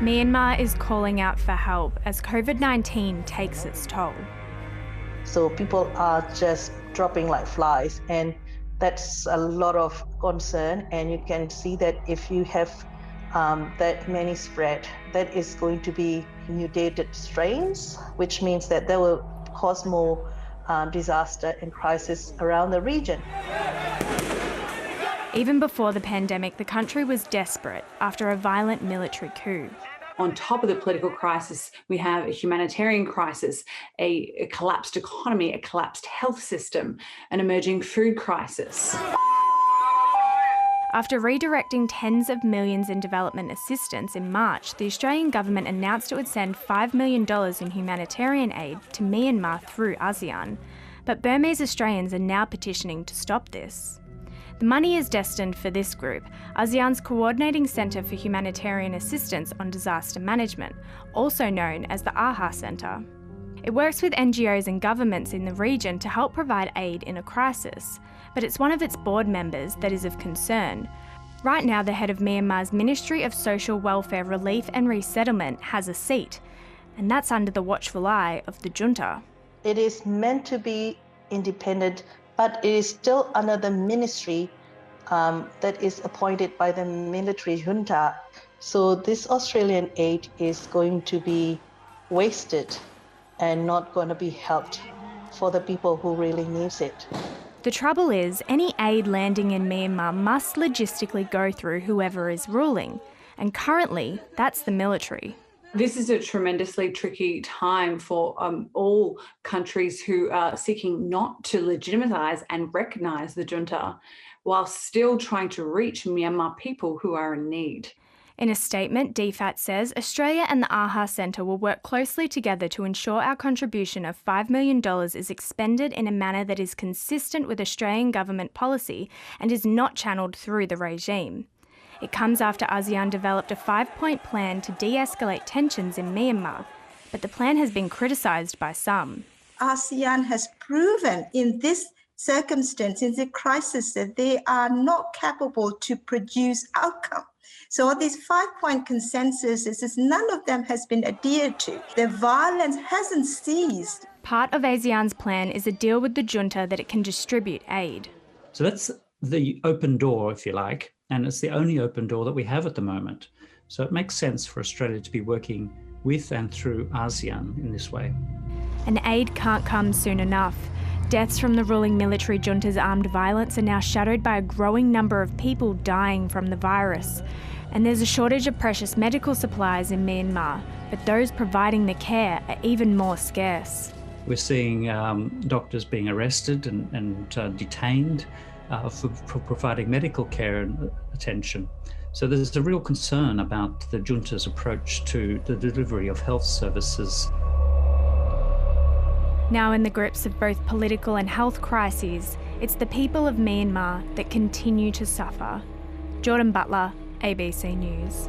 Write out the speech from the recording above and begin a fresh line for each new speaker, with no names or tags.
Myanmar is calling out for help as COVID-19 takes its toll.
So people are just dropping like flies, and that's a lot of concern. And you can see that if you have that many spread, that is going to be mutated strains, which means that they will cause more disaster and crisis around the region.
Even before the pandemic, the country was desperate after a violent military coup.
On top of the political crisis, we have a humanitarian crisis, a collapsed economy, a collapsed health system, an emerging food crisis.
After redirecting tens of millions in development assistance in March, the Australian government announced it would send $5 million in humanitarian aid to Myanmar through ASEAN. But Burmese Australians are now petitioning to stop this. The money is destined for this group, ASEAN's Coordinating Centre for Humanitarian Assistance on Disaster Management, also known as the AHA Centre. It works with NGOs and governments in the region to help provide aid in a crisis, but it's one of its board members that is of concern. Right now, the head of Myanmar's Ministry of Social Welfare Relief and Resettlement has a seat, and that's under the watchful eye of the junta.
It is meant to be independent, but it is still under the ministry that is appointed by the military junta. So this Australian aid is going to be wasted and not going to be helped for the people who really needs it.
The trouble is, any aid landing in Myanmar must logistically go through whoever is ruling, and currently that's the military.
This is a tremendously tricky time for all countries who are seeking not to legitimise and recognise the junta, while still trying to reach Myanmar people who are in need.
In a statement, DFAT says Australia and the AHA Centre will work closely together to ensure our contribution of $5 million is expended in a manner that is consistent with Australian government policy and is not channelled through the regime. It comes after ASEAN developed a 5-point plan to de-escalate tensions in Myanmar, but the plan has been criticised by some.
ASEAN has proven in this circumstance, in the crisis, that they are not capable to produce outcome. So all these 5-point consensuses, none of them has been adhered to. The violence hasn't ceased.
Part of ASEAN's plan is a deal with the junta that it can distribute aid.
So that's the open door, if you like, and it's the only open door that we have at the moment. So it makes sense for Australia to be working with and through ASEAN in this way.
And aid can't come soon enough. Deaths from the ruling military junta's armed violence are now shadowed by a growing number of people dying from the virus. And there's a shortage of precious medical supplies in Myanmar, but those providing the care are even more scarce.
We're seeing doctors being arrested and detained for providing medical care and attention. So there's a real concern about the junta's approach to the delivery of health services.
Now in the grips of both political and health crises, it's the people of Myanmar that continue to suffer. Jordyn Butler, ABC News.